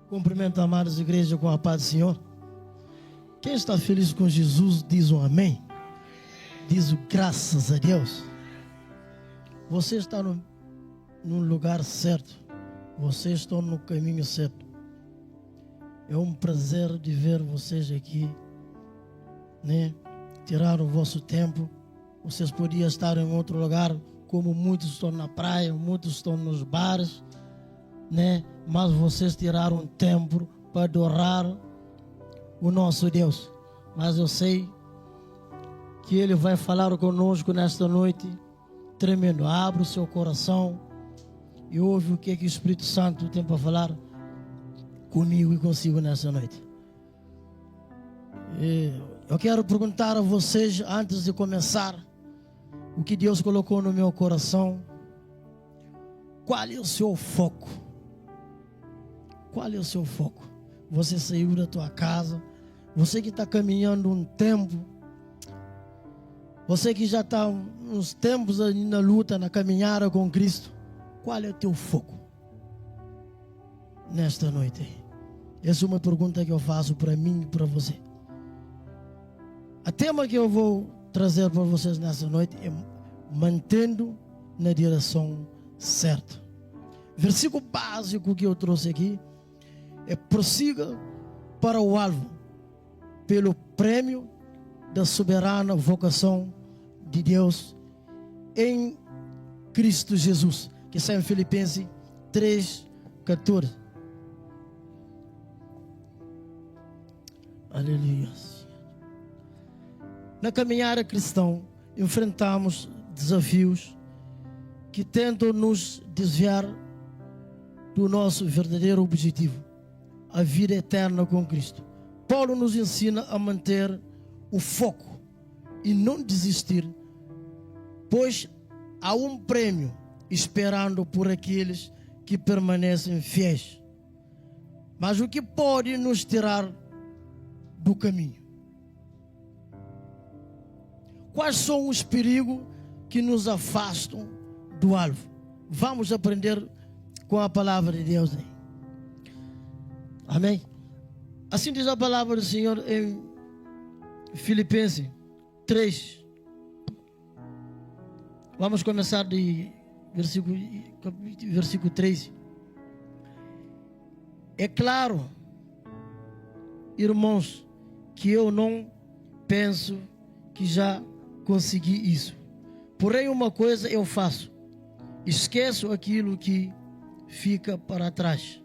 Cumprimento, amados igreja, com a paz do Senhor. Quem está feliz com Jesus, diz um amém. Diz o graças a Deus. Você está no lugar certo. Você está no caminho certo. É um prazer de ver vocês aqui, né? Tirar o vosso tempo. Vocês podiam estar em outro lugar, como muitos estão na praia, muitos estão nos bares, né? Mas vocês tiraram tempo para adorar o nosso Deus. Mas eu sei que Ele vai falar conosco nesta noite. Tremendo. Abra o seu coração e ouve o que o Espírito Santo tem para falar comigo e consigo nesta noite. Eu quero perguntar a vocês, antes de começar, o que Deus colocou no meu coração. Qual é o seu foco? Qual é o seu foco? Você saiu da tua casa, você que está caminhando um tempo, você que já está uns tempos ali na luta, na caminhada com Cristo, qual é o teu foco nesta noite? Essa é uma pergunta que eu faço para mim e para você. O tema que eu vou trazer para vocês nessa noite é mantendo na direção certa. Versículo básico que eu trouxe aqui é: prossiga para o alvo, pelo prêmio da soberana vocação de Deus em Cristo Jesus, que está em Filipenses 3:14. Aleluia. Na caminhada cristã, enfrentamos desafios que tentam nos desviar do nosso verdadeiro objetivo, a vida eterna com Cristo. Paulo nos ensina a manter o foco e não desistir, pois há um prêmio esperando por aqueles que permanecem fiéis. Mas o que pode nos tirar do caminho? Quais são os perigos que nos afastam do alvo? Vamos aprender com a palavra de Deus aí. Amém? Assim diz a palavra do Senhor em Filipenses 3. Vamos começar de versículo 3. É claro, irmãos, que eu não penso que já consegui isso. Porém, uma coisa eu faço: esqueço aquilo que fica para trás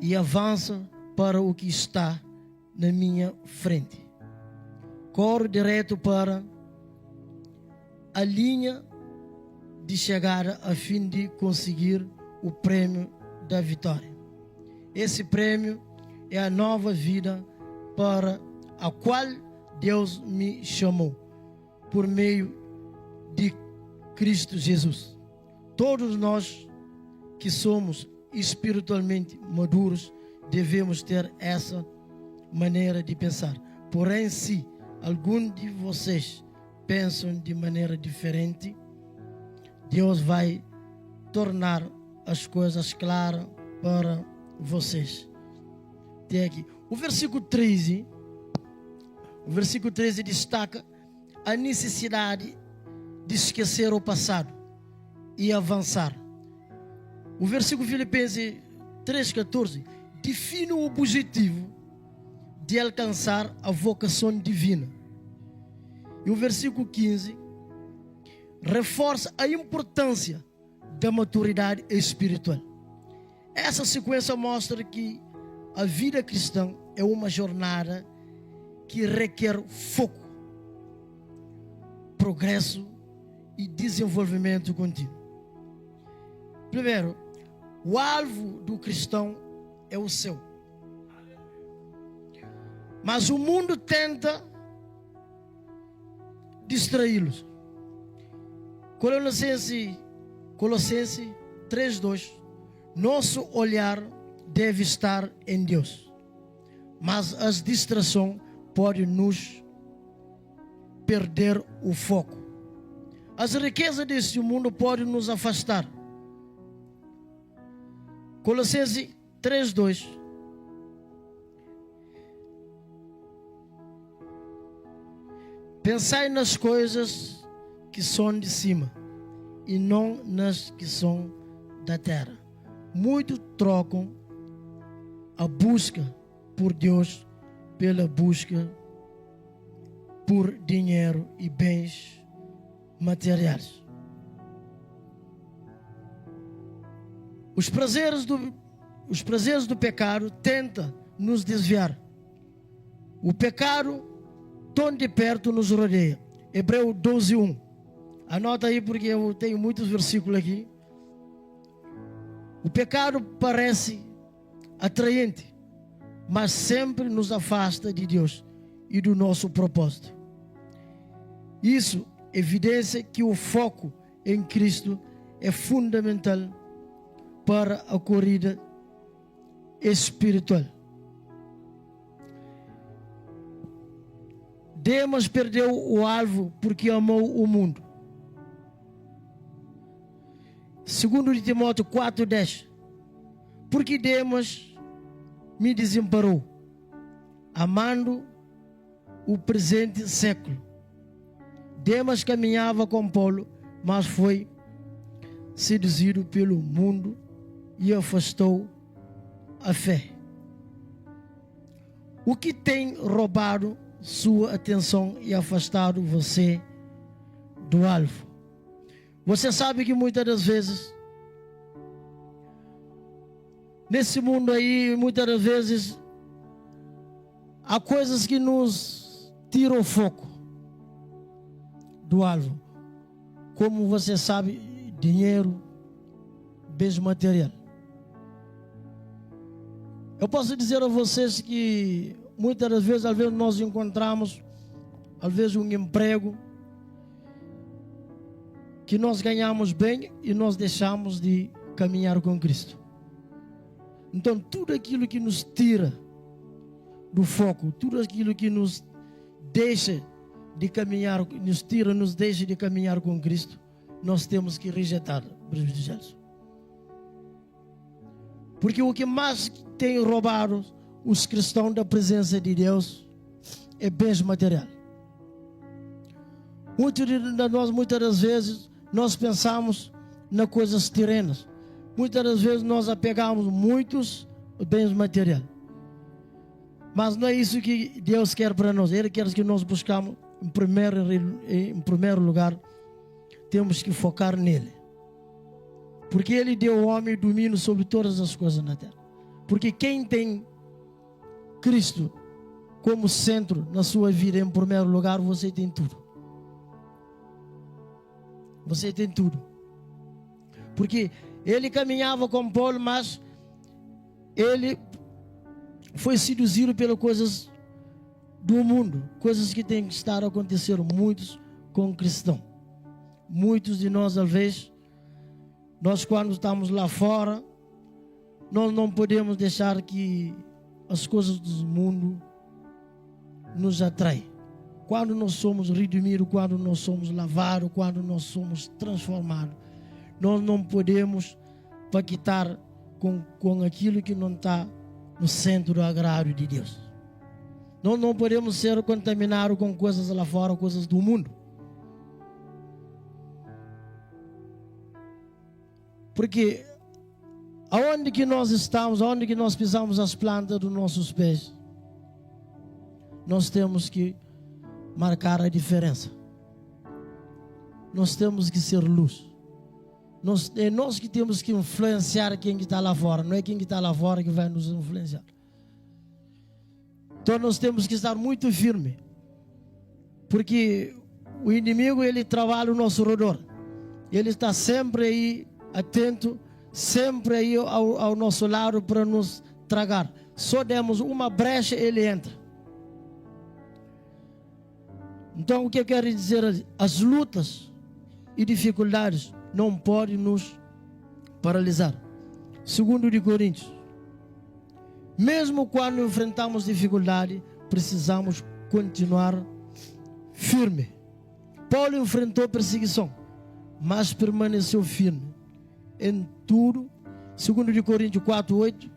e avanço para o que está na minha frente. Corro direto para a linha de chegada a fim de conseguir o prêmio da vitória. Esse prêmio é a nova vida para a qual Deus me chamou por meio de Cristo Jesus. Todos nós que somos espiritualmente maduros devemos ter essa maneira de pensar. Porém, se algum de vocês pensam de maneira diferente, Deus vai tornar as coisas claras para vocês. Tem aqui o versículo 13. O versículo 13 destaca a necessidade de esquecer o passado e avançar. O versículo Filipenses 3:14 define o objetivo de alcançar a vocação divina. E o versículo 15 reforça a importância da maturidade espiritual. Essa sequência mostra que a vida cristã é uma jornada que requer foco, progresso e desenvolvimento contínuo. Primeiro, o alvo do cristão é o céu. Mas o mundo tenta distraí-los. Colossenses 3:2. Nosso olhar deve estar em Deus, mas as distrações podem nos perder o foco. As riquezas deste mundo podem nos afastar. Colossenses 3:2. Pensai nas coisas que são de cima e não nas que são da terra. Muitos trocam a busca por Deus pela busca por dinheiro e bens materiais. Os prazeres do pecado tentam nos desviar. O pecado tão de perto nos rodeia. Hebreus 12:1. Anota aí porque eu tenho muitos versículos aqui. O pecado parece atraente, mas sempre nos afasta de Deus e do nosso propósito. Isso evidencia que o foco em Cristo é fundamental para a corrida espiritual. Demas perdeu o alvo porque amou o mundo. Segundo de Timóteo 4:10. Porque Demas me desamparou, amando o presente século. Demas caminhava com Paulo, mas foi seduzido pelo mundo e afastou a fé. O que tem roubado sua atenção e afastado você do alvo? Você sabe que muitas das vezes, nesse mundo aí, muitas das vezes, há coisas que nos tiram o foco do alvo. Como você sabe, dinheiro, bens material. Eu posso dizer a vocês que muitas das vezes, às vezes nós encontramos, às vezes um emprego que nós ganhamos bem e nós deixamos de caminhar com Cristo. Então, tudo aquilo que nos tira do foco, tudo aquilo que nos deixa de caminhar, nos deixa de caminhar com Cristo, nós temos que rejeitar. Porque o que mais tem roubado os cristãos da presença de Deus é bens materiais. Muitos de nós, muitas das vezes, nós pensamos nas coisas terrenas. Muitas das vezes nós apegamos muitos bens materiais. Mas não é isso que Deus quer para nós. Ele quer que nós buscamos, em primeiro lugar, temos que focar nele. Porque ele deu ao homem domínio sobre todas as coisas na terra. Porque quem tem Cristo como centro na sua vida, em primeiro lugar, você tem tudo. Você tem tudo. Porque ele caminhava com Paulo, mas ele foi seduzido pelas coisas do mundo, coisas que têm que estar acontecendo muitos com cristãos. Muitos de nós, às vezes, nós quando estamos lá fora, nós não podemos deixar que as coisas do mundo nos atraem. Quando nós somos redimidos, quando nós somos lavados, quando nós somos transformados, nós não podemos pactar com aquilo que não está no centro do agrado de Deus. Nós não podemos ser contaminados com coisas lá fora, coisas do mundo. Porque aonde que nós estamos, aonde que nós pisamos as plantas dos nossos pés, nós temos que marcar a diferença. Nós temos que ser luz. É nós que temos que influenciar quem está lá fora. Não é quem está lá fora que vai nos influenciar. Então nós temos que estar muito firmes. Porque o inimigo, ele trabalha ao nosso redor. Ele está sempre aí, atento, sempre aí ao nosso lado para nos tragar. Só demos uma brecha, ele entra. Então o que eu quero dizer? As lutas e dificuldades não podem nos paralisar. Segundo de Coríntios, mesmo quando enfrentamos dificuldade, precisamos continuar firme. Paulo enfrentou perseguição, mas permaneceu firme em tudo. Segundo de Coríntios 4:8,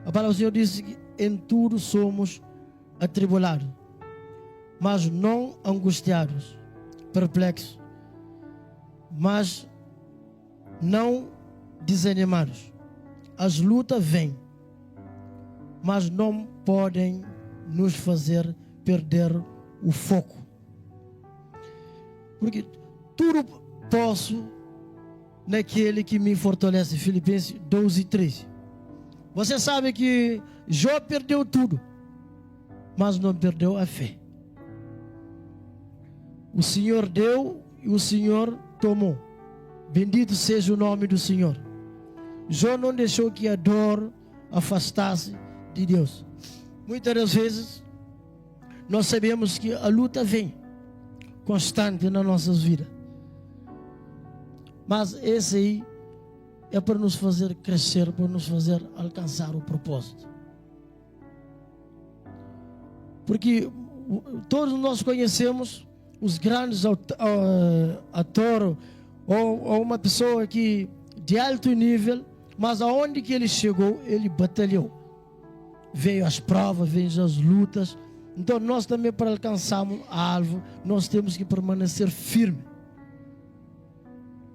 A palavra do Senhor diz que em tudo somos atribulados, mas não angustiados, perplexos, mas não desanimados. As lutas vêm, mas não podem nos fazer perder o foco. Porque tudo posso naquele que me fortalece. Filipenses 12:13. Você sabe que Jó perdeu tudo, mas não perdeu a fé. O Senhor deu e o Senhor tomou. Bendito seja o nome do Senhor. Jó não deixou que a dor afastasse de Deus. Muitas das vezes nós sabemos que a luta vem constante nas nossas vidas, mas esse aí é para nos fazer crescer, para nos fazer alcançar o propósito. Porque todos nós conhecemos os grandes atores ou uma pessoa que de alto nível, mas aonde que ele chegou, ele batalhou. Veio as provas, veio as lutas. Então nós também, para alcançarmos a alvo, nós temos que permanecer firmes.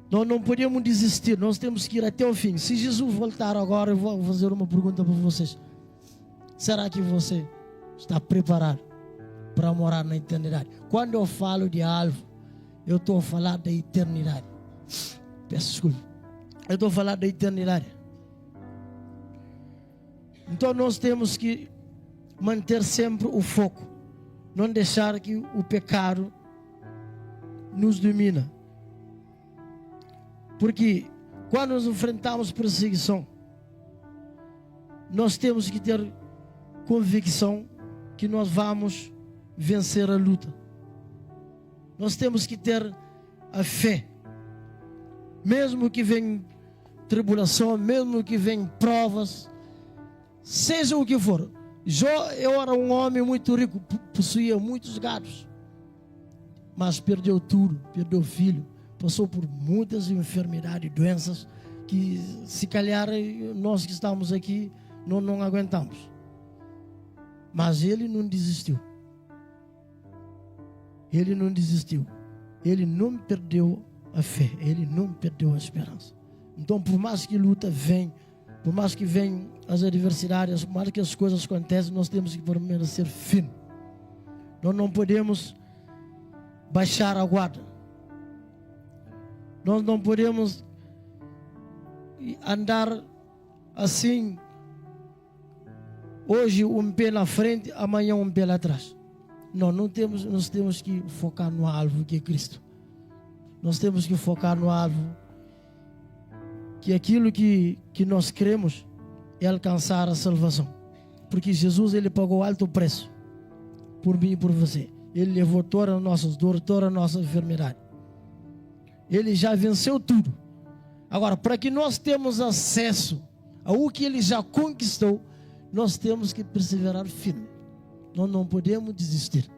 Nós não podemos desistir, nós temos que ir até o fim. Se Jesus voltar agora, eu vou fazer uma pergunta para vocês. Será que você está preparado para morar na eternidade? Quando eu falo de alvo, eu estou a falar da eternidade. Peço desculpa. Eu estou a falar da eternidade. Então nós temos que manter sempre o foco. Não deixar que o pecado nos domine. Porque quando nós enfrentamos perseguição, nós temos que ter convicção que nós vamos vencer a luta. Nós temos que ter a fé. Mesmo que venha tribulação, mesmo que venha provas, seja o que for. Jó, eu era um homem muito rico, possuía muitos gados, mas perdeu tudo, perdeu filho, passou por muitas enfermidades e doenças que se calhar nós que estamos aqui não aguentamos. Mas ele não desistiu. Ele não desistiu. Ele não perdeu a fé, ele não perdeu a esperança. Então, por mais que luta vem, por mais que venham as adversidades, por mais que as coisas acontecem, nós temos que permanecer firmes. Nós não podemos baixar a guarda. Nós não podemos andar assim, hoje um pé na frente, amanhã um pé lá atrás. Não, nós temos que focar no alvo que é Cristo. Nós temos que focar no alvo, que aquilo que nós queremos é alcançar a salvação. Porque Jesus, ele pagou alto preço por mim e por você. Ele levou todas as nossas dores, toda a nossa enfermidade. Ele já venceu tudo. Agora, para que nós tenhamos acesso ao que ele já conquistou, nós temos que perseverar firme. Nós não podemos desistir.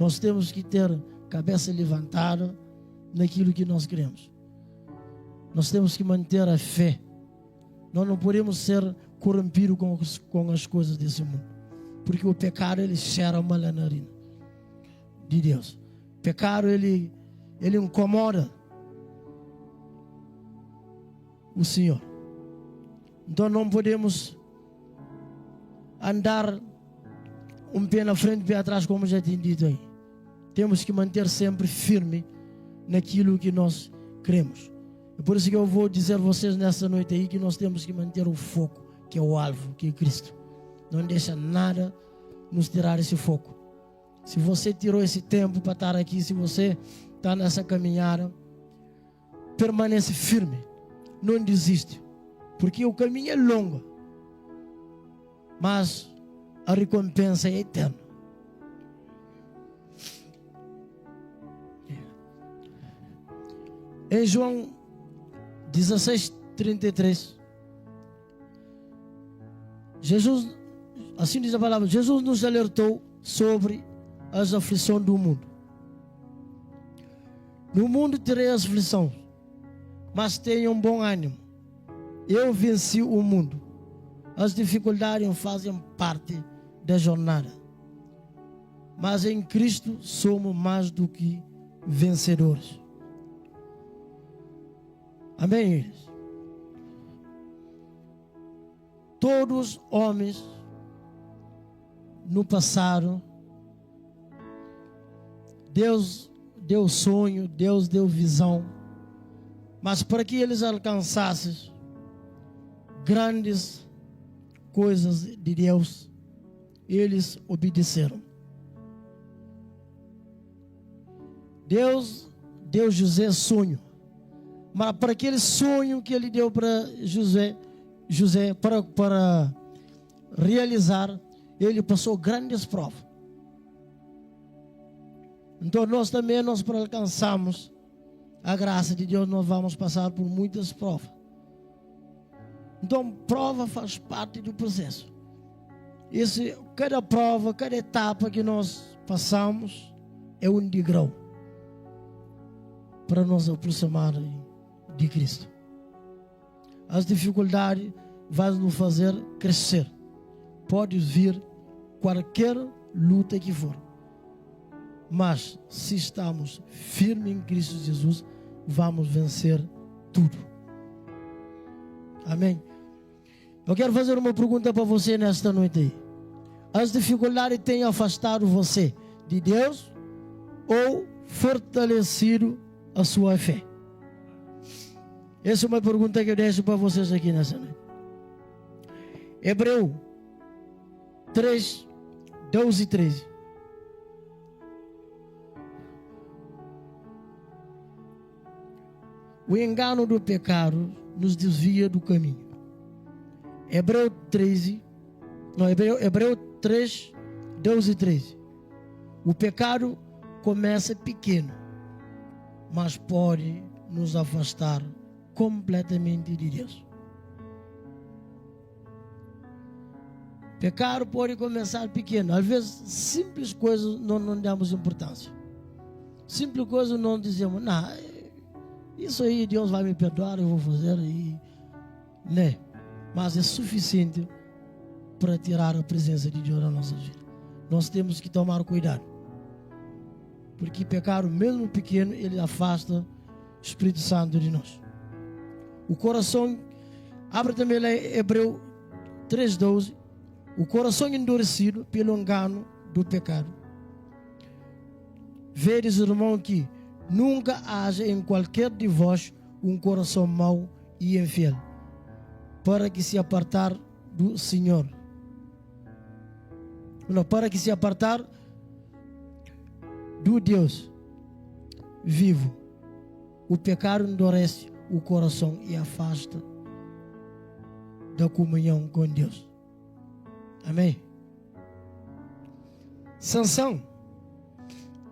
Nós temos que ter cabeça levantada naquilo que nós queremos. Nós temos que manter a fé. Nós não podemos ser corrompidos com as coisas desse mundo. Porque o pecado, ele cheira mal na narina de Deus. O pecado, ele incomoda o Senhor. Então não podemos andar um pé na frente e um pé atrás, como já tinha dito aí. Temos que manter sempre firme naquilo que nós queremos. É por isso que eu vou dizer a vocês nessa noite aí que nós temos que manter o foco, que é o alvo, que é Cristo. Não deixa nada nos tirar esse foco. Se você tirou esse tempo para estar aqui, se você está nessa caminhada, permanece firme. Não desiste. Porque o caminho é longo, mas a recompensa é eterna. Em João 16:33, Jesus, assim diz a palavra, Jesus nos alertou sobre as aflições do mundo. No mundo terei aflição, mas tenham bom ânimo. Eu venci o mundo. As dificuldades fazem parte da jornada. Mas em Cristo somos mais do que vencedores. Amém? Todos os homens no passado, Deus deu sonho, Deus deu visão, mas para que eles alcançassem grandes coisas de Deus, eles obedeceram. Deus deu José sonho, mas para aquele sonho que ele deu para José para realizar, ele passou grandes provas. Então nós também, para alcançarmos a graça de Deus, nós vamos passar por muitas provas. Então prova faz parte do processo. Cada prova, cada etapa que nós passamos é um degrau para nos aproximar de Cristo. As dificuldades vão nos fazer crescer. Pode vir qualquer luta que for. Mas se estamos firmes em Cristo Jesus, vamos vencer tudo. Amém? Eu quero fazer uma pergunta para você nesta noite aí. As dificuldades têm afastado você de Deus ou fortalecido a sua fé? Essa é uma pergunta que eu deixo para vocês aqui nessa noite. Hebreus 3, 12 e 13. O engano do pecado nos desvia do caminho. Hebreus 3, 12 e 13. O pecado começa pequeno, mas pode nos afastar completamente de Deus. Pecado pode começar pequeno. Às vezes, simples coisas não damos importância. Simples coisas não dizemos, não, isso aí Deus vai me perdoar, eu vou fazer. Né? Mas é suficiente para tirar a presença de Deus na nossa vida. Nós temos que tomar cuidado. Porque pecado, mesmo pequeno, ele afasta o Espírito Santo de nós. O coração, abre também lá Hebreus 3:12. O coração endurecido pelo engano do pecado. Vedes, irmão, que nunca haja em qualquer de vós um coração mau e infiel, para que se apartar do Senhor. Não, para que se apartar do Deus vivo. O pecado endurece o coração e afasta da comunhão com Deus. Amém? Sansão,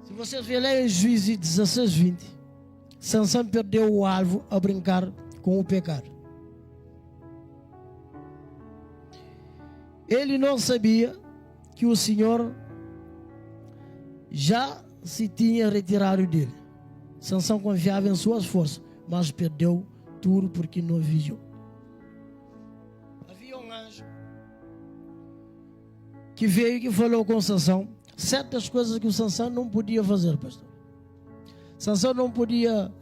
se vocês verem em Juízes 16:20, Sansão perdeu o alvo a brincar com o pecado. Ele não sabia que o Senhor já se tinha retirado dele. Sansão confiava em suas forças, mas perdeu tudo porque não vigiou. Havia um anjo que veio e que falou com Sansão certas coisas que o Sansão não podia fazer, pastor. Sansão não podia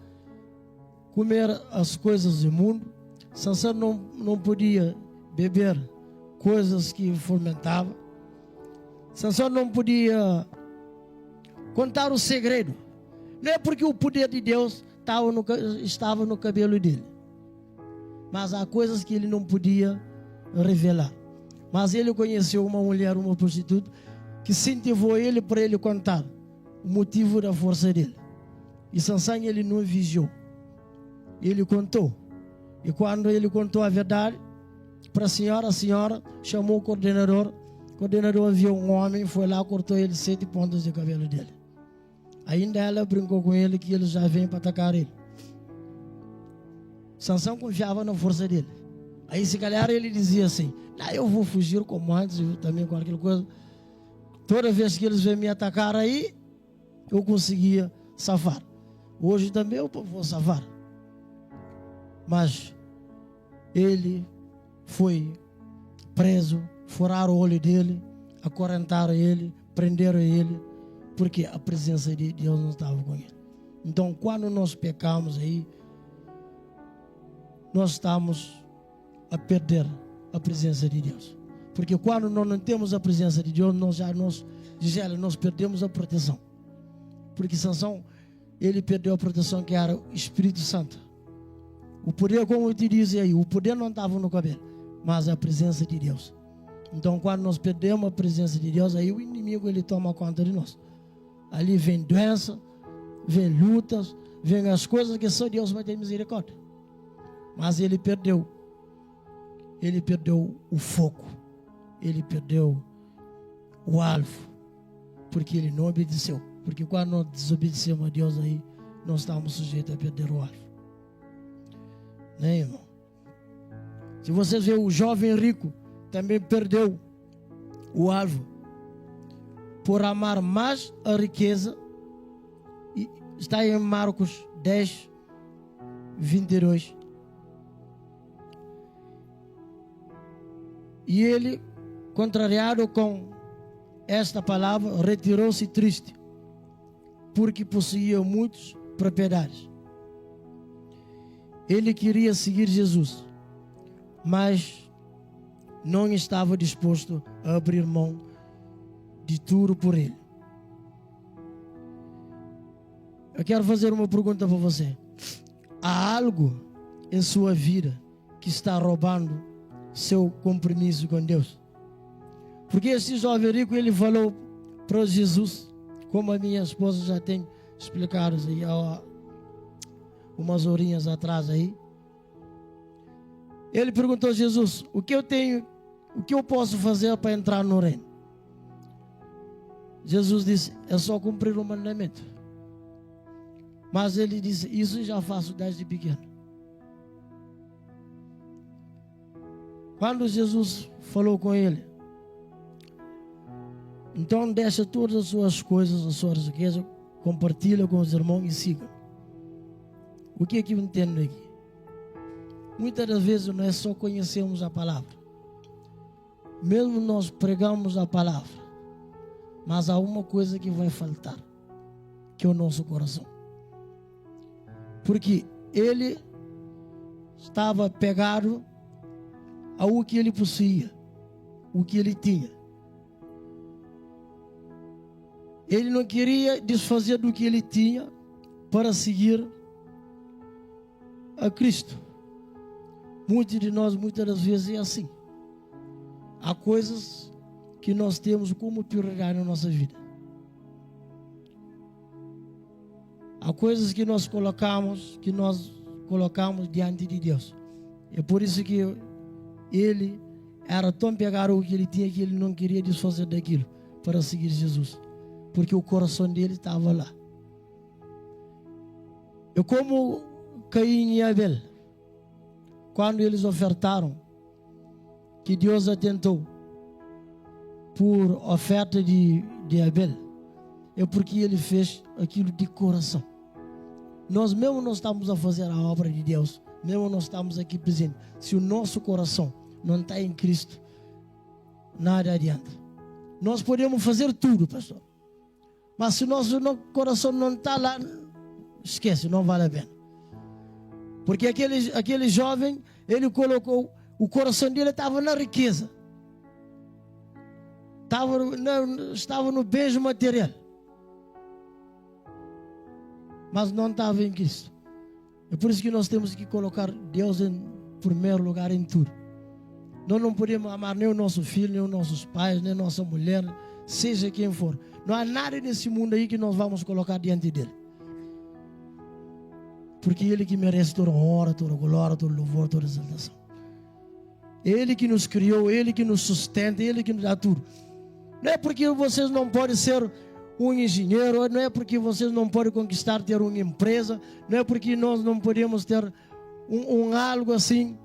comer as coisas do mundo. Sansão não podia beber coisas que fermentavam. Sansão não podia contar o segredo. Não é porque o poder de Deus estava no cabelo dele, mas há coisas que ele não podia revelar. Mas ele conheceu uma mulher, uma prostituta, que incentivou ele para ele contar o motivo da força dele. E Sansão, ele não vigiou. Ele contou. E quando ele contou a verdade para a senhora chamou o coordenador. O coordenador viu um homem, foi lá, cortou ele 7 pontas de cabelo dele. Ainda ela brincou com ele que ele já vem para atacar ele. Sansão confiava na força dele. Aí se calhar ele dizia assim, eu vou fugir como antes, eu também com aquela coisa. Toda vez que eles vêm me atacar aí, eu conseguia safar. Hoje também eu vou safar. Mas ele foi preso, furaram o olho dele, acorrentaram ele, prenderam ele, porque a presença de Deus não estava com ele. Então, quando nós pecamos aí, nós estamos a perder a presença de Deus. Porque quando nós não temos a presença de Deus, nós perdemos a proteção. Porque Sansão, ele perdeu a proteção que era o Espírito Santo. O poder, como eu te disse aí, o poder não estava no cabelo, mas a presença de Deus. Então, quando nós perdemos a presença de Deus, aí o inimigo ele toma conta de nós. Ali vem doença, vem lutas, vem as coisas que só Deus vai ter misericórdia. Mas ele perdeu o foco, ele perdeu o alvo, porque ele não obedeceu. Porque quando nós desobedecemos a Deus aí, nós estamos sujeitos a perder o alvo. Né, irmão? Se vocês verem, o jovem rico também perdeu o alvo por amar mais a riqueza. E está em Marcos 10, 22. E ele, contrariado com esta palavra, retirou-se triste, porque possuía muitas propriedades. Ele queria seguir Jesus, mas não estava disposto a abrir mão de tudo por ele. Eu quero fazer uma pergunta para você. Há algo em sua vida que está roubando seu compromisso com Deus? Porque esse jovem rico, ele falou para Jesus, como a minha esposa já tem explicado aí, há umas horinhas atrás aí. Ele perguntou a Jesus: o que eu posso fazer para entrar no reino? Jesus disse: é só cumprir o mandamento. Mas ele disse: isso já faço desde pequeno. Quando Jesus falou com ele: então deixa todas as suas coisas, as suas riquezas, compartilha com os irmãos e siga. O que é que eu entendo aqui? Muitas das vezes nós só conhecemos a palavra. Mesmo nós pregamos a palavra, mas há uma coisa que vai faltar, que é o nosso coração. Porque ele estava pegado ao que ele possuía, o que ele tinha. Ele não queria desfazer do que ele tinha para seguir a Cristo. Muitos de nós, muitas das vezes, é assim. Há coisas que nós temos como prioridade na nossa vida. Há coisas que nós colocamos diante de Deus. É por isso que ele era tão pegado ao que ele tinha, que ele não queria desfazer daquilo para seguir Jesus. Porque o coração dele estava lá. É como Caim e Abel, quando eles ofertaram, que Deus atentou por oferta de Abel, é porque ele fez aquilo de coração. Nós mesmo não estamos a fazer a obra de Deus, mesmo não estamos aqui presentes, se o nosso coração não está em Cristo, nada adianta. Nós podemos fazer tudo, pastor, mas se o nosso coração não está lá, esquece, não vale a pena. Porque aquele jovem, ele colocou, o coração dele estava na riqueza, estava no beijo material, mas não estava em Cristo. É por isso que nós temos que colocar Deus em primeiro lugar em tudo. Nós não podemos amar nem o nosso filho, nem os nossos pais, nem nossa mulher, seja quem for. Não há nada nesse mundo aí que nós vamos colocar diante dele. Porque ele que merece toda honra, toda glória, todo louvor, toda exaltação. Ele que nos criou, ele que nos sustenta, ele que nos dá tudo. Não é porque vocês não podem ser um engenheiro, não é porque vocês não podem conquistar, ter uma empresa, não é porque nós não podemos ter algo assim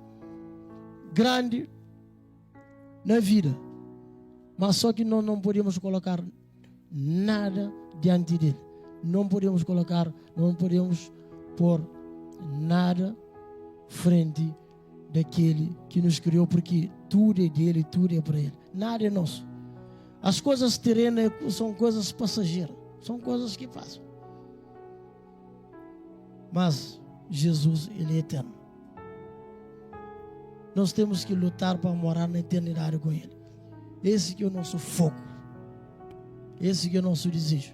grande na vida. Mas só que nós não podemos colocar nada diante dele. Não podemos pôr nada frente daquele que nos criou, porque tudo é dele, tudo é para ele. Nada é nosso. As coisas terrenas são coisas passageiras, são coisas que passam. Mas Jesus, ele é eterno. Nós temos que lutar para morar na eternidade com ele. Esse que é o nosso foco. Esse que é o nosso desejo.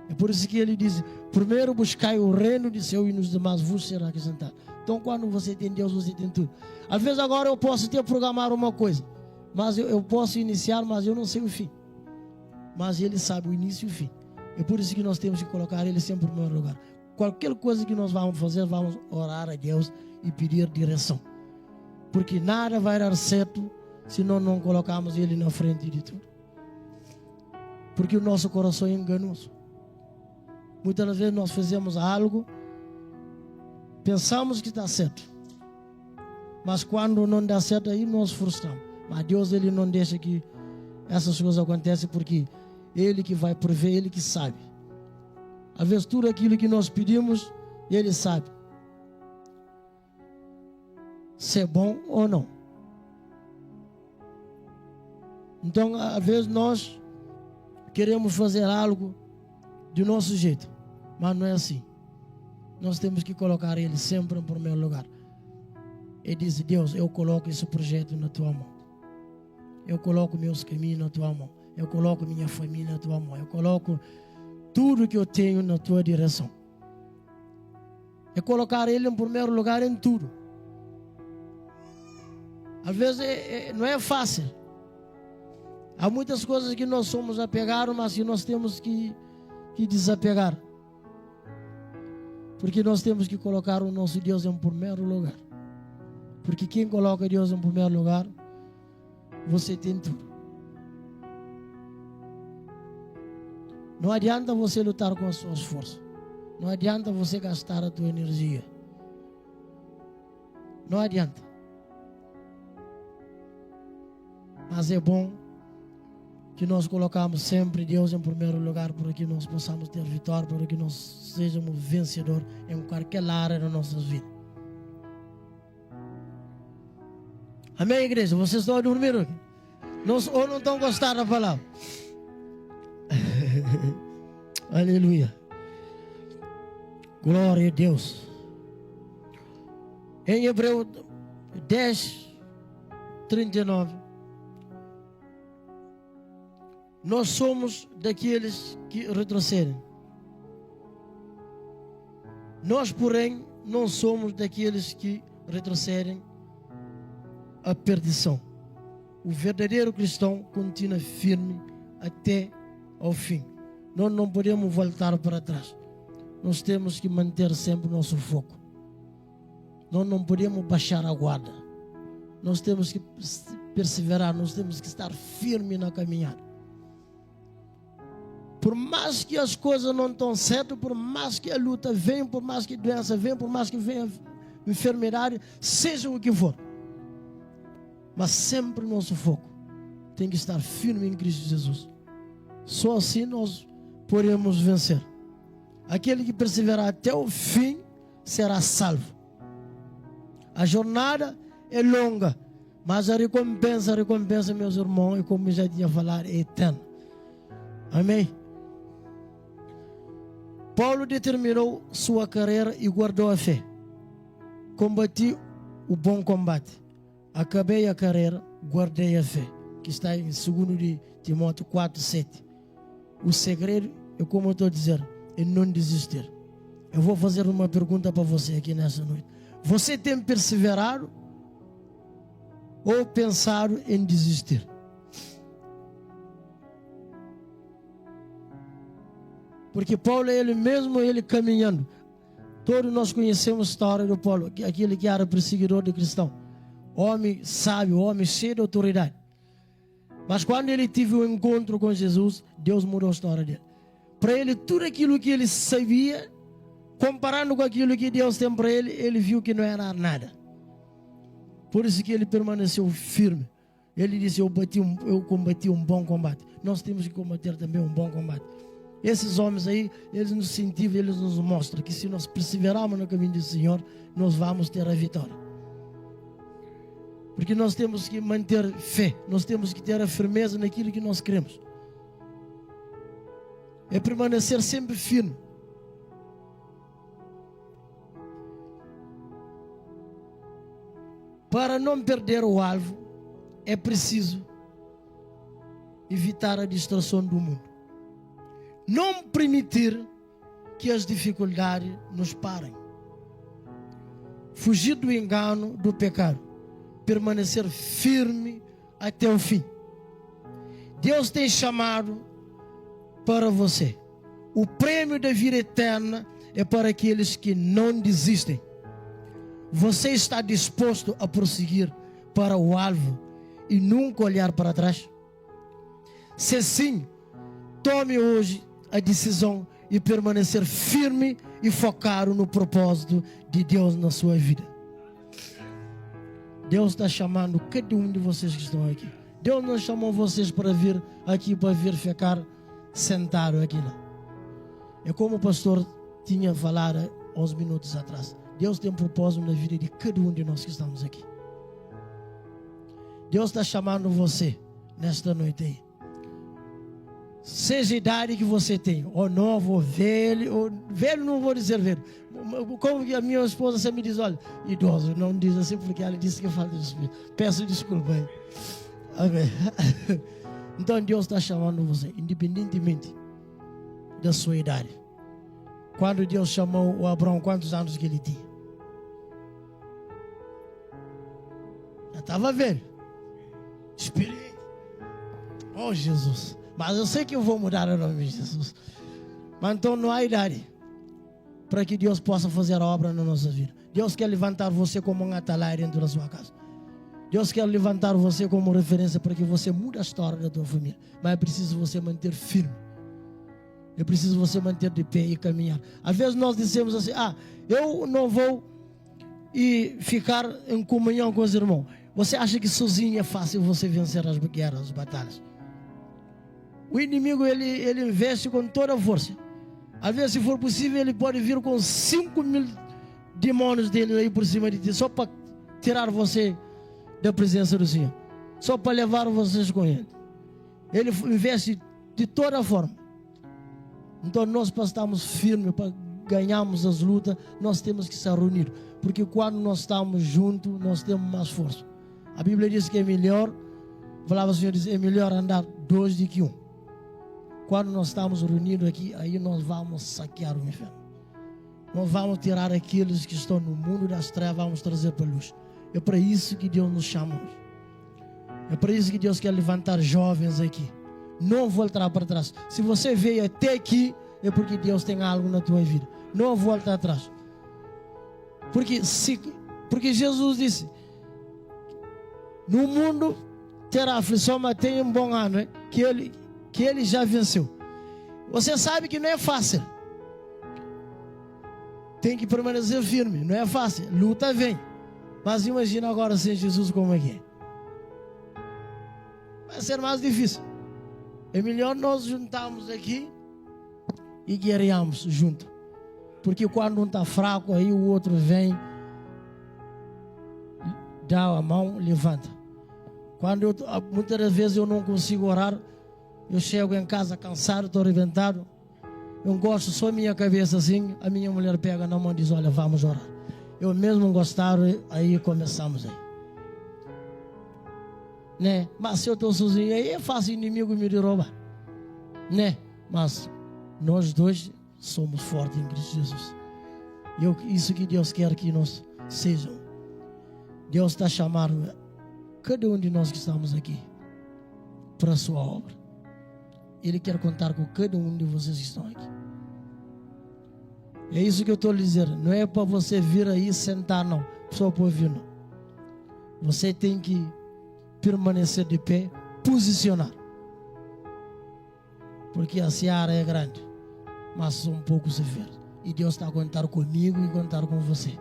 É por isso que ele diz: primeiro buscai o reino de seu e nos demais vos será acrescentado. Então quando você tem Deus, você tem tudo. Às vezes agora eu posso ter programar uma coisa, mas eu posso iniciar, mas eu não sei o fim. Mas ele sabe o início e o fim. É por isso que nós temos que colocar ele sempre em primeiro lugar. Qualquer coisa que nós vamos fazer, vamos orar a Deus e pedir direção. Porque nada vai dar certo se nós não colocarmos ele na frente de tudo. Porque o nosso coração é enganoso. Muitas vezes nós fazemos algo, pensamos que está certo, mas quando não dá certo, aí nós frustramos. Mas Deus, ele não deixa que essas coisas aconteçam, porque ele que vai prover, ele que sabe. Às vezes tudo aquilo que nós pedimos, ele sabe se é bom ou não. Então, às vezes nós queremos fazer algo do nosso jeito, mas não é assim. Nós temos que colocar ele sempre em primeiro lugar. Ele diz: Deus, eu coloco esse projeto na tua mão. Eu coloco meus caminhos na tua mão. Eu coloco minha família na tua mão. Eu coloco tudo que eu tenho na tua direção. É colocar ele em primeiro lugar em tudo. Às vezes não é fácil. Há muitas coisas que nós somos apegados, mas que nós temos que desapegar. Porque nós temos que colocar o nosso Deus em primeiro lugar. Porque quem coloca Deus em primeiro lugar, você tem tudo. Não adianta você lutar com as suas forças. Não adianta você gastar a tua energia. Não adianta. Mas é bom que nós colocamos sempre Deus em primeiro lugar, para que nós possamos ter vitória, para que nós sejamos vencedores em qualquer área da nossa vida. Amém, igreja? Vocês estão a dormir aqui? Ou não estão gostando da palavra? Aleluia. Glória a Deus. Em Hebreus 10:39, nós somos daqueles que retrocedem. Nós, porém, não somos daqueles que retrocedem à perdição. O verdadeiro cristão continua firme até ao fim. Nós não podemos voltar para trás. Nós temos que manter sempre o nosso foco. Nós não podemos baixar a guarda. Nós temos que perseverar, nós temos que estar firme na caminhada. Por mais que as coisas não estão certas, por mais que a luta venha, por mais que a doença venha, por mais que venha enfermidade, seja o que for. Mas sempre o nosso foco tem que estar firme em Cristo Jesus. Só assim nós podemos vencer. Aquele que perseverar até o fim será salvo. A jornada é longa, mas a recompensa, meus irmãos, como eu já tinha falado, é eterna. Amém? Paulo determinou sua carreira e guardou a fé. Combati o bom combate. Acabei a carreira, guardei a fé. Que está em 2 de Timóteo 4:7. O segredo é, como eu estou dizendo, é não desistir. Eu vou fazer uma pergunta para você aqui nessa noite. Você tem perseverado ou pensado em desistir? Porque Paulo, ele mesmo, ele caminhando. Todos nós conhecemos a história do Paulo, aquele que era perseguidor de cristão. Homem sábio, homem cheio de autoridade. Mas quando ele teve um encontro com Jesus, Deus mudou a história dele. Para ele, tudo aquilo que ele sabia, comparando com aquilo que Deus tem para ele, ele viu que não era nada. Por isso que ele permaneceu firme. Ele disse: eu combati um bom combate. Nós temos que combater também um bom combate. Esses homens aí, eles nos incentivam, eles nos mostram que se nós perseverarmos no caminho do Senhor, nós vamos ter a vitória. Porque nós temos que manter fé, nós temos que ter a firmeza naquilo que nós queremos. É permanecer sempre firme. Para não perder o alvo, é preciso evitar a distração do mundo. Não permitir que as dificuldades nos parem. Fugir do engano, do pecado. Permanecer firme até o fim. Deus tem chamado para você. O prêmio da vida eterna é para aqueles que não desistem. Você está disposto a prosseguir para o alvo e nunca olhar para trás? Se sim, tome hoje a decisão e permanecer firme e focado no propósito de Deus na sua vida. Deus está chamando cada um de vocês que estão aqui. Deus não chamou vocês para vir aqui, para vir ficar sentado aqui, não. É como o pastor tinha falado há uns minutos atrás. Deus tem um propósito na vida de cada um de nós que estamos aqui. Deus está chamando você nesta noite aí. Seja a idade que você tem, ou novo, ou velho não vou dizer velho. Como que a minha esposa sempre me diz, olha, idoso, não diz assim porque ela disse que falta de espírito. Peço desculpa aí. Amém. Então Deus está chamando você, independentemente da sua idade. Quando Deus chamou o Abraão, quantos anos que ele tinha? Já estava velho. Experiente. Oh, Jesus. Mas eu sei que eu vou mudar o nome de Jesus. Mas então não há idade para que Deus possa fazer a obra na nossa vida. Deus quer levantar você como um atalaia dentro da sua casa. Deus quer levantar você como referência para que você mude a história da tua família. Mas é preciso você manter firme. É preciso você manter de pé e caminhar. Às vezes nós dizemos assim, eu não vou e ficar em comunhão com os irmãos. Você acha que sozinho é fácil você vencer as guerras, as batalhas? O inimigo, ele investe com toda a força. Às vezes, se for possível, ele pode vir com 5.000 demônios dele aí por cima de ti, só para tirar você da presença do Senhor. Só para levar vocês com ele. Ele investe de toda forma. Então nós, para estarmos firmes, para ganharmos as lutas, nós temos que estar reunidos. Porque quando nós estamos juntos, nós temos mais força. A Bíblia diz que é melhor, a palavra do Senhor diz, é melhor andar dois do que um. Quando nós estamos reunidos aqui, aí nós vamos saquear o inferno. Nós vamos tirar aqueles que estão no mundo das trevas, vamos trazer para a luz. É para isso que Deus nos chama hoje. É para isso que Deus quer levantar jovens aqui. Não voltar para trás. Se você veio até aqui, é porque Deus tem algo na tua vida. Não volta atrás. Porque Jesus disse, no mundo terá aflição, mas tem um bom ano, né? que ele já venceu. Você sabe que não é fácil. Tem que permanecer firme. Não é fácil. Luta vem. Mas imagina agora sem Jesus como é que é. Vai ser mais difícil. É melhor nós juntarmos aqui e guerrearmos junto. Porque quando um está fraco, aí o outro vem, dá a mão, levanta. Muitas das vezes eu não consigo orar, eu chego em casa cansado, estou arrebentado, eu gosto só minha cabeça assim, a minha mulher pega na mão e diz, olha, vamos orar. Eu mesmo gostar, aí começamos aí. Né? Mas se eu estou sozinho, aí é fácil o inimigo me roubar. Né? Mas nós dois somos fortes em Cristo Jesus. Isso que Deus quer que nós sejamos. Deus está chamando cada um de nós que estamos aqui para a sua obra. Ele quer contar com cada um de vocês que estão aqui. É isso que eu estou lhe dizendo. Não é para você vir aí sentar, não. Só para ouvir, não. Você tem que permanecer de pé, posicionar. Porque a seara é grande, mas são poucos severos. E Deus está a contar comigo e contar com você.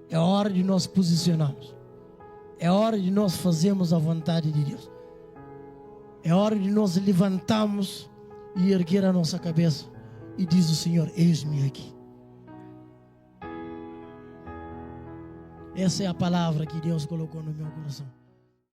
É hora de nós posicionarmos. É hora de nós fazermos a vontade de Deus. É hora de nós levantarmos e erguer a nossa cabeça. E diz o Senhor, eis-me aqui. Essa é a palavra que Deus colocou no meu coração.